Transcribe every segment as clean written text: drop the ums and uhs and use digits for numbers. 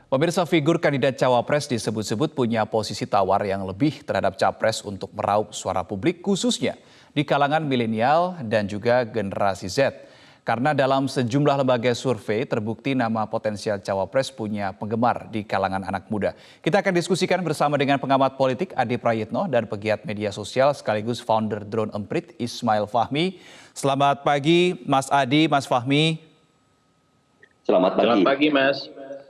Pemirsa, figur kandidat cawapres disebut-sebut punya posisi tawar yang lebih terhadap capres untuk meraup suara publik khususnya di kalangan milenial dan juga generasi Z. Karena dalam sejumlah lembaga survei terbukti nama potensial cawapres punya penggemar di kalangan anak muda. Kita akan diskusikan bersama dengan pengamat politik Adi Prayitno dan pegiat media sosial sekaligus founder Drone Emprit Ismail Fahmi. Selamat pagi Mas Adi, Mas Fahmi. Selamat pagi. Selamat pagi, Mas.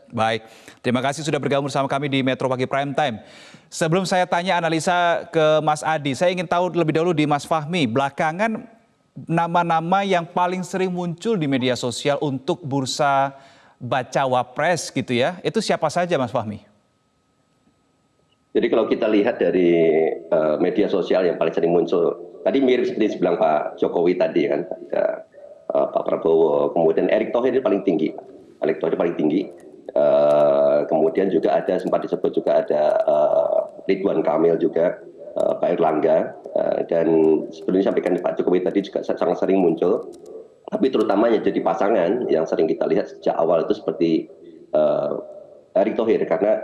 Baik, terima kasih sudah bergabung bersama kami di Metro Pagi Prime Time. Sebelum saya tanya analisa ke Mas Adi, saya ingin tahu lebih dahulu di Mas Fahmi. Belakangan nama-nama yang paling sering muncul di media sosial untuk bursa bacawa pres gitu ya, itu siapa saja Mas Fahmi? Jadi kalau kita lihat dari media sosial yang paling sering muncul, tadi mirip seperti yang dibilang Pak Jokowi tadi kan, ada Pak Prabowo, kemudian Erick Thohir ini paling tinggi. Erick Thohir paling tinggi. Kemudian juga ada sempat disebut juga ada Ridwan Kamil juga, Pak Erlangga, dan seperti disampaikan Pak Jokowi tadi juga sangat sering muncul. Tapi terutama yang jadi pasangan yang sering kita lihat sejak awal itu seperti Erick Thohir, karena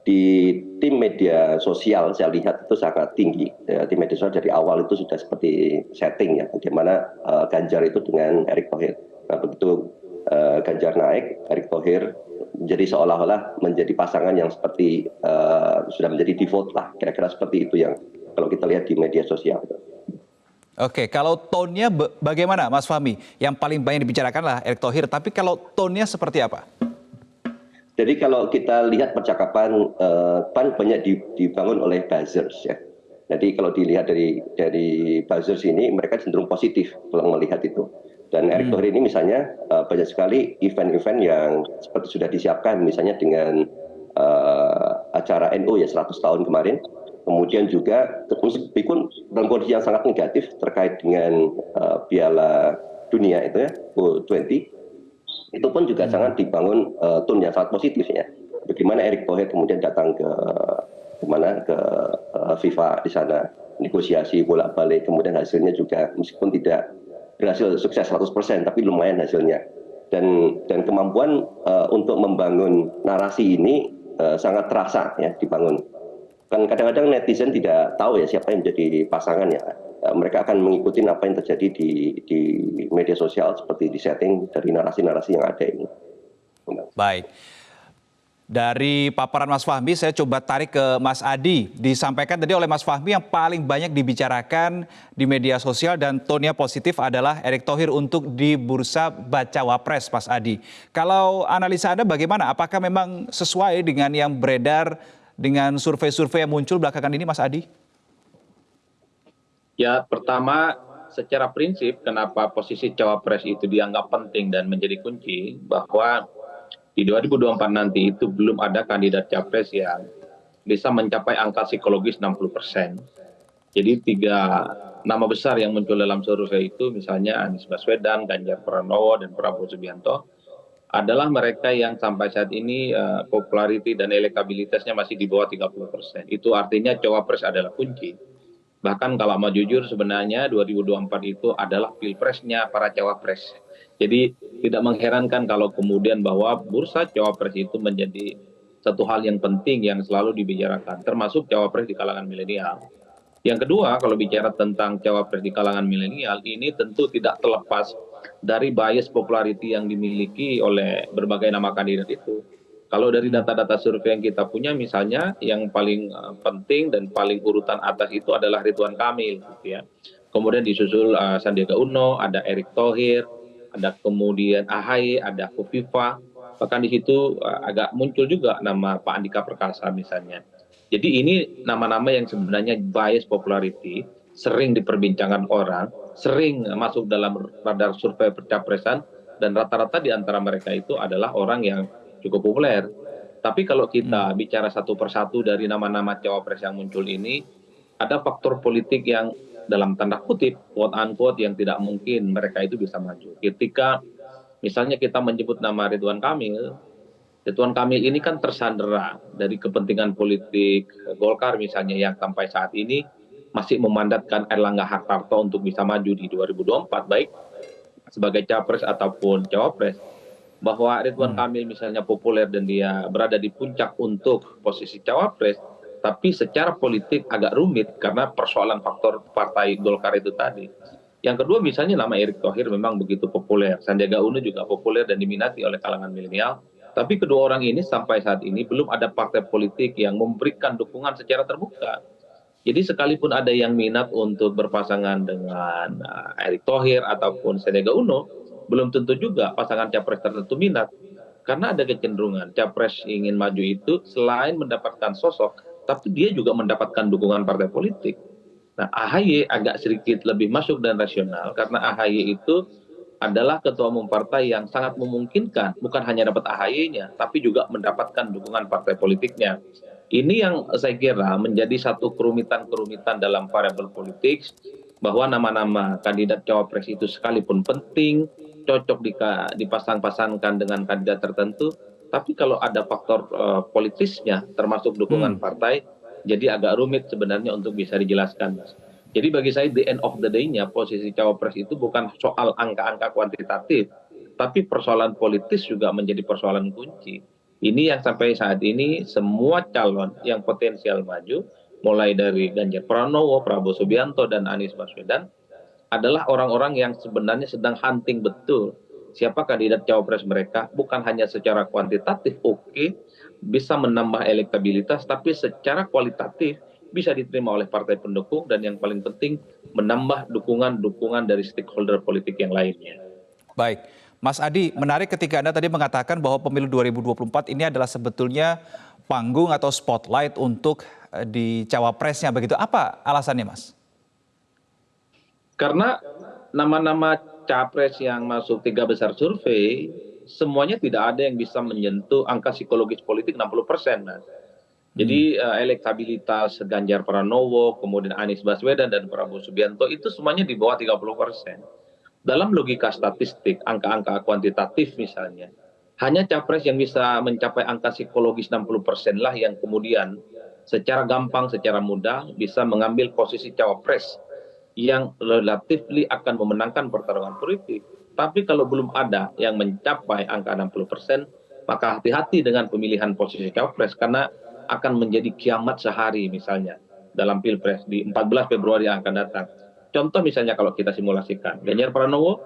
di tim media sosial saya lihat itu sangat tinggi. Tim media sosial dari awal itu sudah seperti setting ya, bagaimana Ganjar itu dengan Erick Thohir. Nah, begitu Ganjar naik, Erick Thohir menjadi seolah-olah menjadi pasangan yang seperti sudah menjadi default lah, kira-kira seperti itu yang kalau kita lihat di media sosial. Oke, kalau tone-nya bagaimana Mas Fahmi? Yang paling banyak dibicarakan lah Erick Thohir, tapi kalau tone-nya seperti apa? Jadi kalau kita lihat percakapan PAN banyak dibangun oleh buzzers ya. Jadi kalau dilihat dari buzzers ini, mereka cenderung positif kalau melihat itu. Dan Erick Thohir ini misalnya banyak sekali event-event yang seperti sudah disiapkan, misalnya dengan acara NU ya 100 tahun kemarin. Kemudian juga meskipun dalam kondisi yang sangat negatif terkait dengan Piala Dunia itu ya, U20, itu pun juga sangat dibangun tone yang sangat positif ya. Bagaimana Erick Thohir kemudian datang ke FIFA di sana, negosiasi bolak-balik, kemudian hasilnya juga meskipun tidak berhasil sukses 100%, tapi lumayan hasilnya. Dan kemampuan untuk membangun narasi ini sangat terasa ya dibangun. Kan kadang-kadang netizen tidak tahu ya siapa yang menjadi pasangan ya. Mereka akan mengikuti apa yang terjadi di media sosial seperti di setting dari narasi-narasi yang ada ini. Baik. Dari paparan Mas Fahmi, saya coba tarik ke Mas Adi. Disampaikan tadi oleh Mas Fahmi yang paling banyak dibicarakan di media sosial dan tone-nya positif adalah Erick Thohir untuk di bursa bacawa pres, Mas Adi. Kalau analisa Anda bagaimana? Apakah memang sesuai dengan yang beredar dengan survei-survei yang muncul belakangan ini, Mas Adi? Ya, pertama secara prinsip kenapa posisi cawapres itu dianggap penting dan menjadi kunci, bahwa di 2024 nanti itu belum ada kandidat capres yang bisa mencapai angka psikologis 60%. Jadi 3 nama besar yang muncul dalam survei itu misalnya Anies Baswedan, Ganjar Pranowo, dan Prabowo Subianto adalah mereka yang sampai saat ini popularity dan elektabilitasnya masih di bawah 30%. Itu artinya cawapres adalah kunci. Bahkan kalau mau jujur sebenarnya 2024 itu adalah pilpresnya para cawapres. Jadi tidak mengherankan kalau kemudian bahwa bursa cawapres itu menjadi satu hal yang penting yang selalu dibicarakan, termasuk cawapres di kalangan milenial. Yang kedua, kalau bicara tentang cawapres di kalangan milenial, ini tentu tidak terlepas dari bias popularity yang dimiliki oleh berbagai nama kandidat itu. Kalau dari data-data survei yang kita punya, misalnya yang paling penting dan paling urutan atas itu adalah Ridwan Kamil, gitu ya. Kemudian disusul Sandiaga Uno, ada Erick Thohir, ada kemudian AHY, ada Kofifa, bahkan di situ agak muncul juga nama Pak Andika Perkasa misalnya. Jadi ini nama-nama yang sebenarnya bias popularity, sering diperbincangkan orang, sering masuk dalam radar survei pencapresan, dan rata-rata di antara mereka itu adalah orang yang cukup populer. Tapi kalau kita bicara satu persatu dari nama-nama cawapres yang muncul ini, ada faktor politik yang dalam tanda kutip, quote unquote, yang tidak mungkin mereka itu bisa maju. Ketika misalnya kita menyebut nama Ridwan Kamil ini kan tersandera dari kepentingan politik Golkar misalnya yang sampai saat ini masih memandatkan Erlangga Hartarto untuk bisa maju di 2024, baik sebagai capres ataupun cawapres. bahwa Ridwan Kamil misalnya populer dan dia berada di puncak untuk posisi cawapres, tapi secara politik agak rumit karena persoalan faktor partai Golkar itu tadi. Yang kedua misalnya nama Erick Thohir memang begitu populer, Sandiaga Uno juga populer dan diminati oleh kalangan milenial, tapi kedua orang ini sampai saat ini belum ada partai politik yang memberikan dukungan secara terbuka. Jadi sekalipun ada yang minat untuk berpasangan dengan Erick Thohir ataupun Sandiaga Uno, belum tentu juga pasangan capres tertentu minat. Karena ada kecenderungan capres ingin maju itu selain mendapatkan sosok, tapi dia juga mendapatkan dukungan partai politik. Nah, AHY agak sedikit lebih masuk dan rasional karena AHY itu adalah ketua umum partai yang sangat memungkinkan bukan hanya dapat AHY-nya, tapi juga mendapatkan dukungan partai politiknya. Ini yang saya kira menjadi satu kerumitan-kerumitan dalam variabel politik, bahwa nama-nama kandidat cawapres itu sekalipun penting, cocok dipasang-pasangkan dengan kandidat tertentu, tapi kalau ada faktor politisnya, termasuk dukungan partai, jadi agak rumit sebenarnya untuk bisa dijelaskan. Jadi bagi saya the end of the day-nya posisi cawapres itu bukan soal angka-angka kuantitatif, tapi persoalan politis juga menjadi persoalan kunci. Ini yang sampai saat ini semua calon yang potensial maju, mulai dari Ganjar Pranowo, Prabowo Subianto, dan Anies Baswedan, adalah orang-orang yang sebenarnya sedang hunting betul siapa kandidat cawapres mereka, bukan hanya secara kuantitatif bisa menambah elektabilitas, tapi secara kualitatif bisa diterima oleh partai pendukung, dan yang paling penting menambah dukungan-dukungan dari stakeholder politik yang lainnya. Baik, Mas Adi, menarik ketika Anda tadi mengatakan bahwa pemilu 2024 ini adalah sebetulnya panggung atau spotlight untuk di cawapresnya, begitu. Apa alasannya, Mas? Karena nama-nama capres yang masuk 3 besar survei, semuanya tidak ada yang bisa menyentuh angka psikologis politik 60%. Mas. Jadi elektabilitas Ganjar Pranowo, kemudian Anies Baswedan dan Prabowo Subianto itu semuanya di bawah 30%. Dalam logika statistik, angka-angka kuantitatif misalnya, hanya capres yang bisa mencapai angka psikologis 60% lah yang kemudian secara gampang, secara mudah bisa mengambil posisi cawapres yang relatif akan memenangkan pertarungan politik. Tapi kalau belum ada yang mencapai angka 60%, maka hati-hati dengan pemilihan posisi cawapres, karena akan menjadi kiamat sehari misalnya dalam Pilpres di 14 Februari yang akan datang. Contoh misalnya kalau kita simulasikan, Ganjar Pranowo,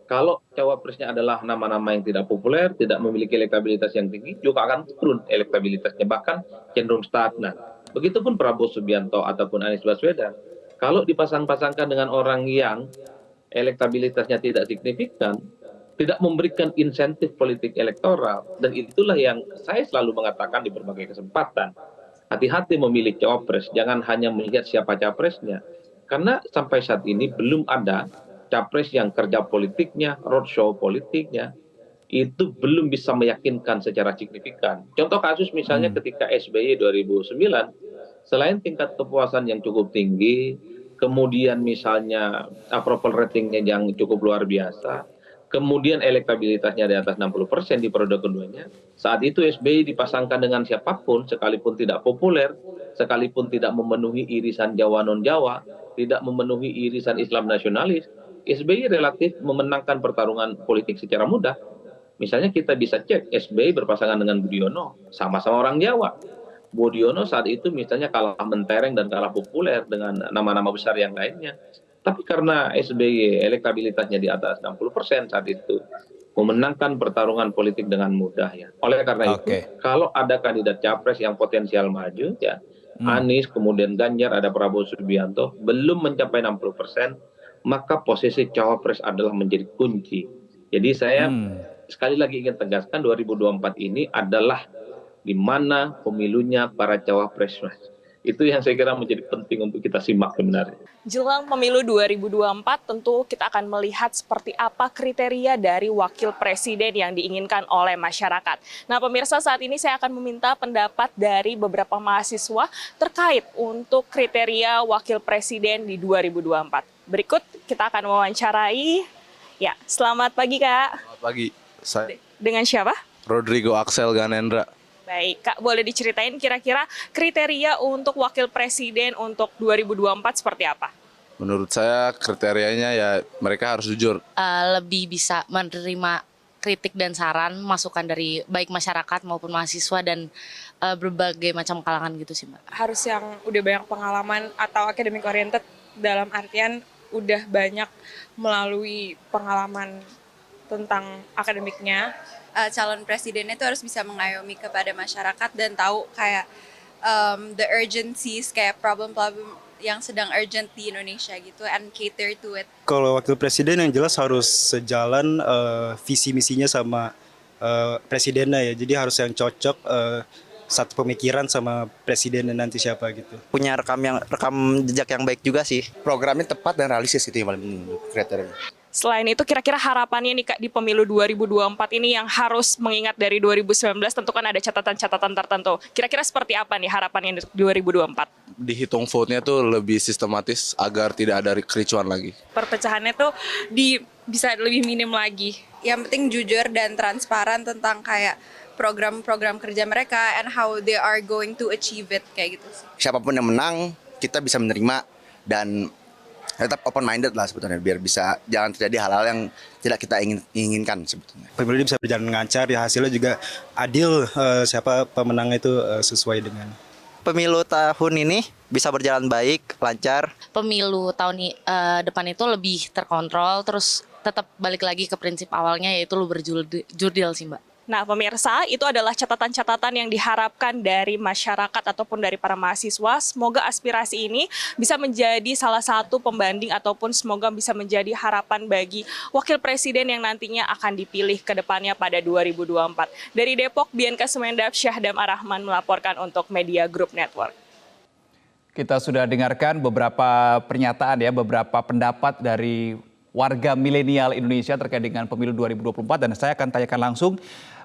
kalau cawapresnya adalah nama-nama yang tidak populer, tidak memiliki elektabilitas yang tinggi, juga akan turun elektabilitasnya, bahkan cenderung stagnan. Begitupun Prabowo Subianto ataupun Anies Baswedan. Kalau dipasang-pasangkan dengan orang yang elektabilitasnya tidak signifikan, tidak memberikan insentif politik elektoral, dan itulah yang saya selalu mengatakan di berbagai kesempatan. Hati-hati memilih cawapres, jangan hanya melihat siapa capresnya. Karena sampai saat ini belum ada capres yang kerja politiknya, roadshow politiknya, itu belum bisa meyakinkan secara signifikan. Contoh kasus misalnya ketika SBY 2009, selain tingkat kepuasan yang cukup tinggi, kemudian misalnya approval ratingnya yang cukup luar biasa, kemudian elektabilitasnya di atas 60% di periode keduanya, saat itu SBY dipasangkan dengan siapapun, sekalipun tidak populer, sekalipun tidak memenuhi irisan Jawa non-Jawa, tidak memenuhi irisan Islam nasionalis, SBY relatif memenangkan pertarungan politik secara mudah. Misalnya kita bisa cek SBY berpasangan dengan Budiono, sama-sama orang Jawa. Budiono saat itu misalnya kalah mentereng dan kalah populer dengan nama-nama besar yang lainnya. Tapi karena SBY elektabilitasnya di atas 60% saat itu, memenangkan pertarungan politik dengan mudah ya. Oleh karena itu, kalau ada kandidat capres yang potensial maju ya, Anies, kemudian Ganjar, ada Prabowo Subianto, belum mencapai 60%, maka posisi cawapres adalah menjadi kunci. Jadi saya sekali lagi ingin tegaskan 2024 ini adalah di mana pemilunya para cawapres. Itu yang saya kira menjadi penting untuk kita simak sebenarnya. Jelang pemilu 2024 tentu kita akan melihat seperti apa kriteria dari wakil presiden yang diinginkan oleh masyarakat. Nah pemirsa, saat ini saya akan meminta pendapat dari beberapa mahasiswa terkait untuk kriteria wakil presiden di 2024. Berikut kita akan mewawancarai. Ya, selamat pagi Kak. Selamat pagi. Saya Dengan siapa? Rodrigo Axel Ganendra. Baik, Kak, boleh diceritain kira-kira kriteria untuk wakil presiden untuk 2024 seperti apa? Menurut saya kriterianya ya mereka harus jujur. Lebih bisa menerima kritik dan saran, masukan dari baik masyarakat maupun mahasiswa dan berbagai macam kalangan gitu sih Mbak. Harus yang udah banyak pengalaman atau academic oriented dalam artian udah banyak melalui pengalaman tentang akademiknya. Calon presidennya itu harus bisa mengayomi kepada masyarakat dan tahu kayak the urgencies, kayak problem-problem yang sedang urgent di Indonesia gitu, and cater to it. Kalau wakil presiden yang jelas harus sejalan visi misinya sama presidennya ya, jadi harus yang cocok satu pemikiran sama presidennya nanti siapa gitu. Punya rekam jejak yang baik juga sih. Programnya tepat dan realistis, itu yang paling penting kriterianya. Selain itu, kira-kira harapannya nih Kak di pemilu 2024 ini yang harus mengingat dari 2019 tentu kan ada catatan-catatan tertentu. Kira-kira seperti apa nih harapannya di 2024? Dihitung vote-nya tuh lebih sistematis agar tidak ada kericuan lagi. Perpecahannya tuh bisa lebih minim lagi. Yang penting jujur dan transparan tentang kayak program-program kerja mereka and how they are going to achieve it, kayak gitu sih. Siapapun yang menang, kita bisa menerima dan tetap open minded lah sebetulnya, biar bisa jangan terjadi hal-hal yang tidak kita inginkan sebetulnya. Pemilu bisa berjalan lancar, ya hasilnya juga adil, siapa pemenangnya itu sesuai dengan. Pemilu tahun ini bisa berjalan baik, lancar. Pemilu tahun depan itu lebih terkontrol, terus tetap balik lagi ke prinsip awalnya yaitu lu berjurdil sih Mbak. Nah, pemirsa, itu adalah catatan-catatan yang diharapkan dari masyarakat ataupun dari para mahasiswa. Semoga aspirasi ini bisa menjadi salah satu pembanding ataupun semoga bisa menjadi harapan bagi wakil presiden yang nantinya akan dipilih ke depannya pada 2024. Dari Depok, Bianca Sumendap, Syahdam Arrahman melaporkan untuk Media Group Network. Kita sudah dengarkan beberapa pernyataan ya, beberapa pendapat dari warga milenial Indonesia terkait dengan pemilu 2024 dan saya akan tanyakan langsung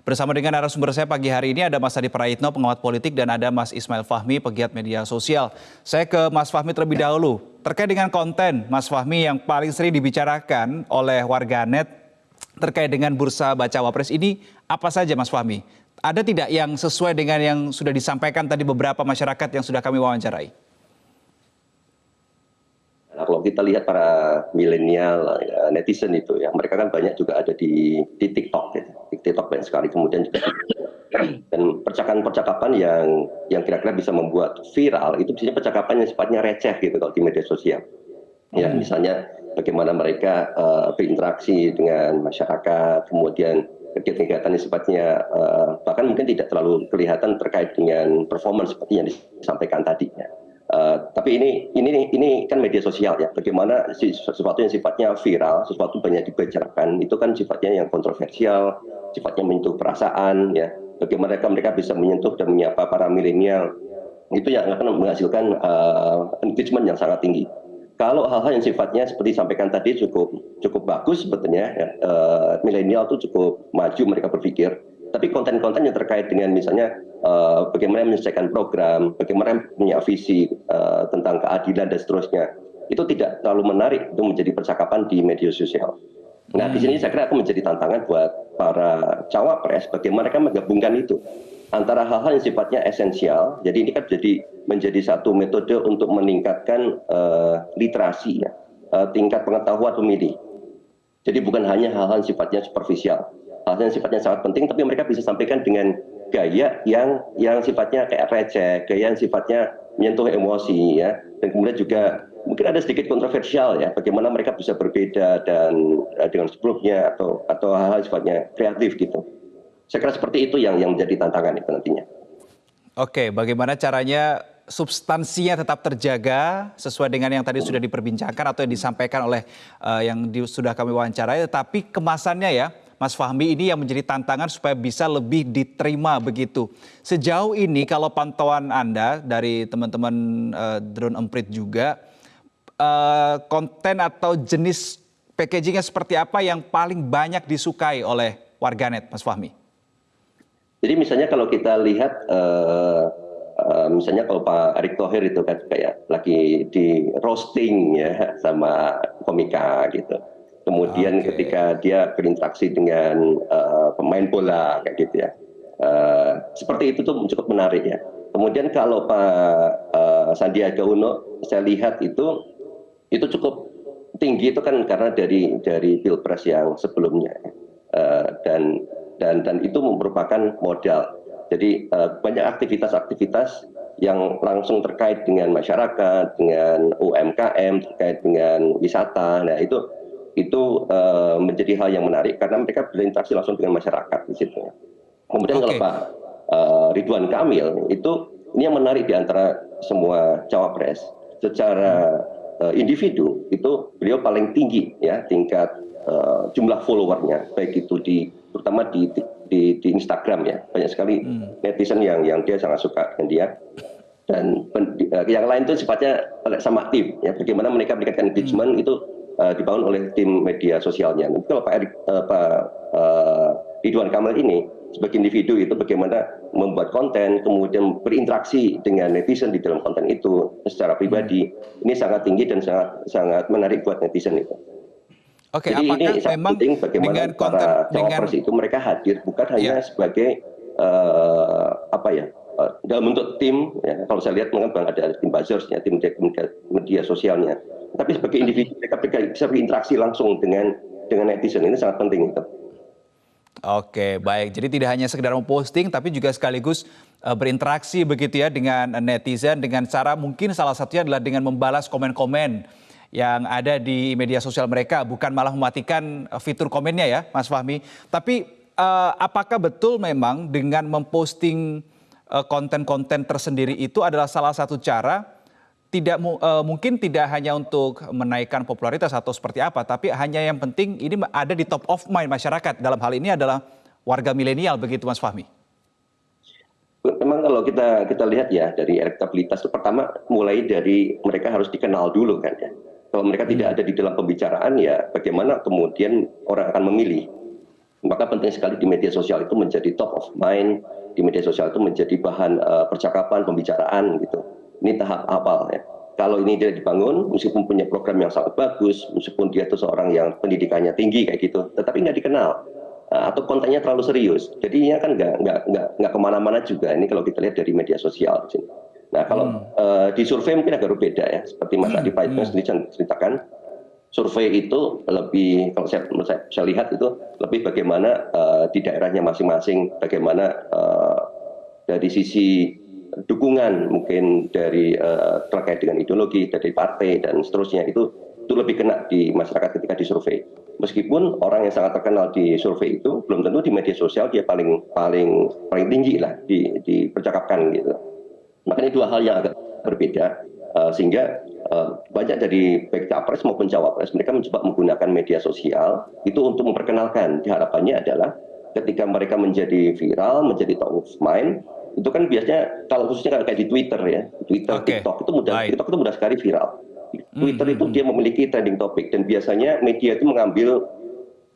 bersama dengan narasumber saya pagi hari ini. Ada Mas Adi Praitno, pengamat politik, dan ada Mas Ismail Fahmi, pegiat media sosial. Saya ke Mas Fahmi terlebih dahulu. Terkait dengan konten, Mas Fahmi, yang paling sering dibicarakan oleh warganet terkait dengan bursa bacawa pres ini, apa saja Mas Fahmi? Ada tidak yang sesuai dengan yang sudah disampaikan tadi beberapa masyarakat yang sudah kami wawancarai? Nah, kalau kita lihat para milenial netizen itu ya, mereka kan banyak juga ada di TikTok, ya. Di TikTok banyak sekali, kemudian juga dan percakapan-percakapan yang kira-kira bisa membuat viral itu biasanya percakapan yang sifatnya receh gitu kalau di media sosial. Ya, misalnya bagaimana mereka berinteraksi dengan masyarakat, kemudian kegiatan-kegiatan yang sifatnya bahkan mungkin tidak terlalu kelihatan terkait dengan performance seperti yang disampaikan tadi ya. Tapi ini kan media sosial ya. Bagaimana sesuatu yang sifatnya viral, sesuatu banyak dibicarakan, itu kan sifatnya yang kontroversial, sifatnya menyentuh perasaan ya. Bagaimana mereka bisa menyentuh dan menyapa para milenial, itu yang akan menghasilkan engagement yang sangat tinggi. Kalau hal-hal yang sifatnya seperti disampaikan tadi cukup bagus sebetulnya ya, milenial itu cukup maju mereka berpikir. Tapi konten-konten yang terkait dengan misalnya bagaimana menyelesaikan program, bagaimana punya visi tentang keadilan dan seterusnya, itu tidak terlalu menarik untuk menjadi percakapan di media sosial. Nah, di sini saya kira akan menjadi tantangan buat para cawapres bagaimana mereka menggabungkan itu antara hal-hal yang sifatnya esensial. Jadi ini kan menjadi satu metode untuk meningkatkan literasi ya, tingkat pengetahuan pemilih. Jadi bukan hanya hal-hal yang sifatnya superficial, hal-hal yang sifatnya sangat penting, tapi mereka bisa sampaikan dengan gaya yang sifatnya kayak receh, gaya yang sifatnya menyentuh emosi ya, dan kemudian juga mungkin ada sedikit kontroversial ya, bagaimana mereka bisa berbeda dan dengan sebelumnya atau hal-hal sifatnya kreatif gitu. Saya kira seperti itu yang menjadi tantangan itu nantinya. Oke, bagaimana caranya substansinya tetap terjaga sesuai dengan yang tadi sudah diperbincangkan atau yang disampaikan oleh sudah kami wawancarai, tetapi kemasannya ya, Mas Fahmi, ini yang menjadi tantangan supaya bisa lebih diterima begitu. Sejauh ini kalau pantauan Anda dari teman-teman Drone Emprit juga, konten atau jenis packagingnya seperti apa yang paling banyak disukai oleh warganet, Mas Fahmi? Jadi misalnya kalau kita lihat, misalnya kalau Pak Erick Thohir itu kan kayak lagi di roasting ya sama komika gitu. Kemudian ketika dia berinteraksi dengan pemain bola kayak gitu ya, seperti itu tuh cukup menarik ya. Kemudian kalau Pak Sandiaga Uno, saya lihat itu cukup tinggi itu kan karena dari pilpres yang sebelumnya. dan itu merupakan modal. Jadi banyak aktivitas-aktivitas yang langsung terkait dengan masyarakat, dengan UMKM, terkait dengan wisata. Nah itu menjadi hal yang menarik karena mereka berinteraksi langsung dengan masyarakat di situ. Kemudian kalau Pak Ridwan Kamil ini yang menarik di antara semua cawapres secara individu itu beliau paling tinggi ya tingkat jumlah followernya, baik itu terutama di Instagram ya, banyak sekali netizen yang dia sangat suka dengan dia, dan yang lain itu sifatnya sama tim ya, bagaimana mereka memberikan engagement itu dibangun oleh tim media sosialnya. Nanti kalau Pak Ridwan Kamil ini sebagai individu itu bagaimana membuat konten, kemudian berinteraksi dengan netizen di dalam konten itu secara pribadi, ini sangat tinggi dan sangat menarik buat netizen itu. Oke, jadi apakah ini sangat memang penting bagaimana dengan konten, para cawapres itu mereka hadir bukan hanya sebagai dalam bentuk tim ya, kalau saya lihat memang ada tim buzzers-nya, tim media sosialnya, tapi sebagai individu mereka bisa berinteraksi langsung dengan netizen, ini sangat penting itu. Oke, baik. Jadi tidak hanya sekedar memposting, tapi juga sekaligus berinteraksi begitu ya dengan netizen, dengan cara mungkin salah satunya adalah dengan membalas komen-komen yang ada di media sosial mereka, bukan malah mematikan fitur komennya ya, Mas Fahmi. Tapi apakah betul memang dengan memposting konten-konten tersendiri itu adalah salah satu cara, mungkin tidak hanya untuk menaikkan popularitas atau seperti apa, tapi hanya yang penting ini ada di top of mind masyarakat, dalam hal ini adalah warga milenial begitu Mas Fahmi? Memang kalau kita lihat ya dari elektabilitas itu pertama mulai dari mereka harus dikenal dulu kan ya. Kalau mereka tidak ada di dalam pembicaraan ya bagaimana kemudian orang akan memilih. Maka penting sekali di media sosial itu menjadi top of mind, di media sosial itu menjadi bahan percakapan, pembicaraan gitu. Ini tahap awal ya. Kalau ini tidak dibangun, meskipun punya program yang sangat bagus, meskipun dia itu seorang yang pendidikannya tinggi kayak gitu, tetapi nggak dikenal atau kontennya terlalu serius, jadinya kan nggak kemana-mana juga. Ini kalau kita lihat dari media sosial di sini. Nah kalau di survei mungkin agak berbeda ya, seperti Mas Adi Praitno sendiri ceritakan, survei itu lebih, kalau saya lihat itu lebih bagaimana di daerahnya masing-masing, bagaimana dari sisi dukungan mungkin dari terkait dengan ideologi dari partai dan seterusnya itu lebih kena di masyarakat ketika disurvei. Meskipun orang yang sangat terkenal di survei itu belum tentu di media sosial dia paling tinggi lah dipercakapkan gitu. Makanya dua hal yang agak berbeda sehingga banyak dari baik capres maupun cawapres mereka mencoba menggunakan media sosial itu untuk memperkenalkan. Harapannya adalah ketika mereka menjadi viral, menjadi top of mind, itu kan biasanya kalau khususnya kayak di Twitter ya, TikTok itu mudah sekali viral. Twitter itu dia memiliki trending topic dan biasanya media itu mengambil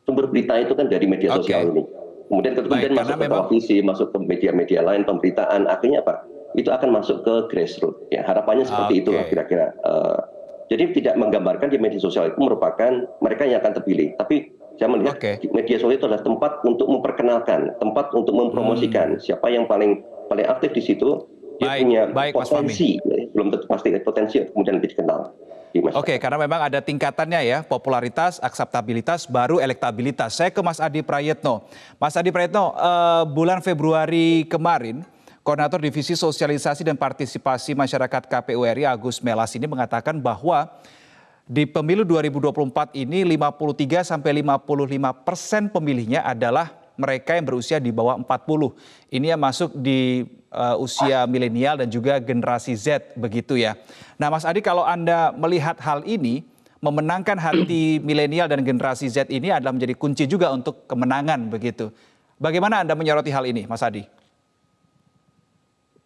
sumber berita itu kan dari media sosial ini. Kemudian masuk ke televisi, masuk ke media-media lain, pemberitaan, akhirnya apa? Itu akan masuk ke grassroots. Ya, harapannya seperti itulah kira-kira. Jadi tidak menggambarkan di media sosial itu merupakan mereka yang akan terpilih, tapi saya melihat media sosial itu adalah tempat untuk memperkenalkan, tempat untuk mempromosikan siapa yang paling aktif di situ. Dia punya potensi, belum tentu pasti potensi kemudian lebih dikenal. Oke, karena memang ada tingkatannya ya, popularitas, akseptabilitas, baru elektabilitas. Saya ke Mas Adi Prayitno. Mas Adi Prayitno, bulan Februari kemarin, Koordinator Divisi Sosialisasi dan Partisipasi Masyarakat KPU RI Agus Melas ini mengatakan bahwa di pemilu 2024 ini 53-55% pemilihnya adalah mereka yang berusia di bawah 40. Ini yang masuk di usia milenial dan juga generasi Z begitu ya. Nah Mas Adi, kalau Anda melihat hal ini, memenangkan hati milenial dan generasi Z ini adalah menjadi kunci juga untuk kemenangan begitu. Bagaimana Anda menyoroti hal ini Mas Adi?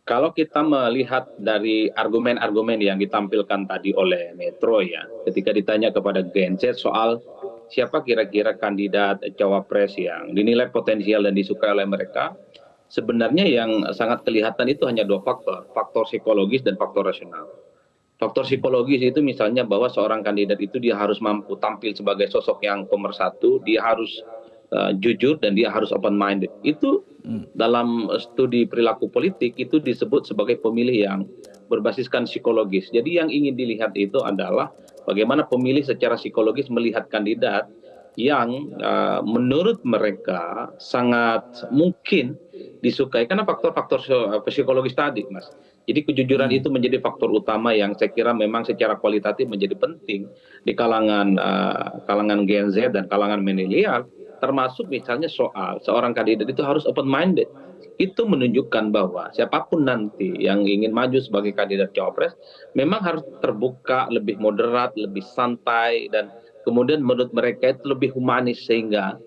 Kalau kita melihat dari argumen-argumen yang ditampilkan tadi oleh Metro ya, ketika ditanya kepada Gen Z soal siapa kira-kira kandidat cawapres yang dinilai potensial dan disukai oleh mereka, sebenarnya yang sangat kelihatan itu hanya dua faktor, faktor psikologis dan faktor rasional. Faktor psikologis itu misalnya bahwa seorang kandidat itu dia harus mampu tampil sebagai sosok yang pemersatu, dia harus jujur dan dia harus open minded. Itu dalam studi perilaku politik itu disebut sebagai pemilih yang berbasiskan psikologis. Jadi yang ingin dilihat itu adalah bagaimana pemilih secara psikologis melihat kandidat yang menurut mereka sangat mungkin disukai karena faktor-faktor psikologis tadi, Mas. Jadi kejujuran itu menjadi faktor utama yang saya kira memang secara kualitatif menjadi penting di kalangan Gen Z dan kalangan milenial, termasuk misalnya soal seorang kandidat itu harus open minded. Itu menunjukkan bahwa siapapun nanti yang ingin maju sebagai kandidat cawapres memang harus terbuka, lebih moderat, lebih santai, dan kemudian menurut mereka itu lebih humanis, sehingga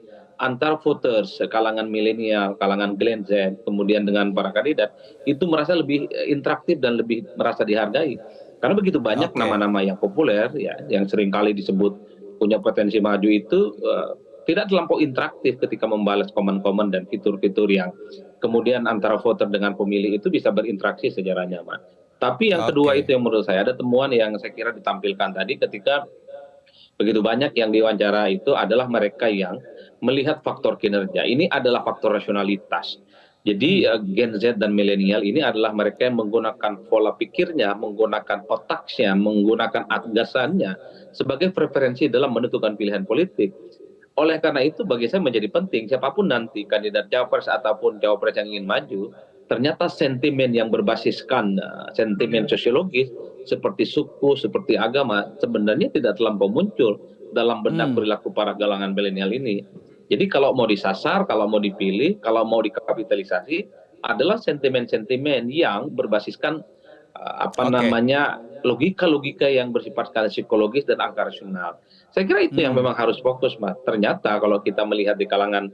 antar voters kalangan milenial, kalangan Gen Z, kemudian dengan para kandidat itu merasa lebih interaktif dan lebih merasa dihargai. Karena begitu banyak nama-nama yang populer ya, yang seringkali disebut punya potensi maju itu tidak terlampau interaktif ketika membalas komen-komen dan fitur-fitur yang kemudian antara voter dengan pemilih itu bisa berinteraksi secara nyaman. Tapi yang kedua itu yang menurut saya ada temuan yang saya kira ditampilkan tadi ketika begitu banyak yang diwawancara itu adalah mereka yang melihat faktor kinerja. Ini adalah faktor rasionalitas. Jadi Gen Z dan milenial ini adalah mereka yang menggunakan pola pikirnya, menggunakan otaknya, menggunakan agasannya sebagai preferensi dalam menentukan pilihan politik. Oleh karena itu bagi saya menjadi penting siapapun nanti kandidat cawapres ataupun cawapres yang ingin maju, ternyata sentimen yang berbasiskan sentimen sosiologis seperti suku, seperti agama sebenarnya tidak terlampau muncul dalam benak perilaku para kalangan milenial ini. Jadi kalau mau disasar, kalau mau dipilih, kalau mau dikapitalisasi adalah sentimen-sentimen yang berbasiskan logika-logika yang bersifat psikologis dan angka rasional. Saya kira itu yang memang harus fokus, Mas. Ternyata kalau kita melihat di kalangan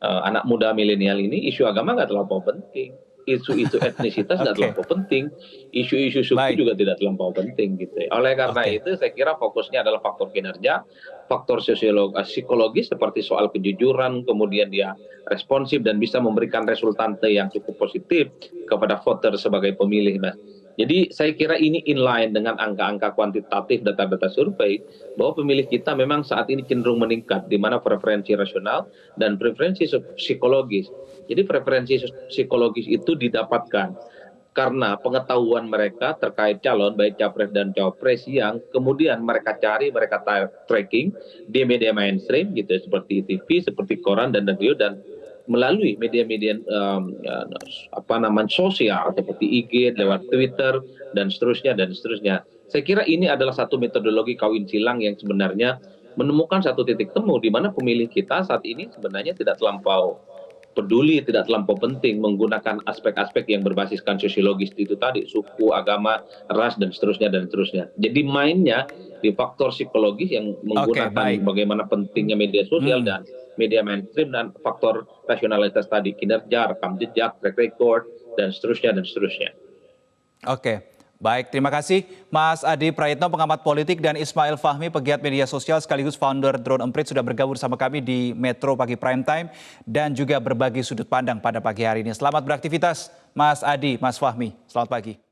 anak muda milenial ini, isu agama nggak terlampau penting. Isu-isu etnisitas tidak terlampau penting, isu-isu suku juga tidak terlampau penting gitu. Oleh karena itu saya kira fokusnya adalah faktor kinerja, faktor psikologis seperti soal kejujuran, kemudian dia responsif dan bisa memberikan resultante yang cukup positif kepada voter sebagai pemilih. Nah, jadi saya kira ini inline dengan angka-angka kuantitatif data-data survei bahwa pemilih kita memang saat ini cenderung meningkat di mana preferensi rasional dan preferensi psikologis. Jadi preferensi psikologis itu didapatkan karena pengetahuan mereka terkait calon baik capres dan cawapres yang kemudian mereka cari, mereka tracking di media mainstream gitu seperti TV, seperti koran dan radio, dan melalui media-media sosial seperti IG, lewat Twitter dan seterusnya dan seterusnya. Saya kira ini adalah satu metodologi kawin silang yang sebenarnya menemukan satu titik temu di mana pemilih kita saat ini sebenarnya tidak terlampau peduli, tidak terlampau penting menggunakan aspek-aspek yang berbasiskan sosiologis itu tadi, suku, agama, ras dan seterusnya dan seterusnya. Jadi mainnya di faktor psikologis yang menggunakan bagaimana pentingnya media sosial dan media mainstream dan faktor rasionalitas tadi, kinerja, rekam jejak, track record dan seterusnya dan seterusnya. Baik, terima kasih Mas Adi Prayitno, pengamat politik, dan Ismail Fahmi, pegiat media sosial sekaligus founder Drone Emprit, sudah bergabung bersama kami di Metro Pagi Prime Time dan juga berbagi sudut pandang pada pagi hari ini. Selamat beraktivitas Mas Adi, Mas Fahmi. Selamat pagi.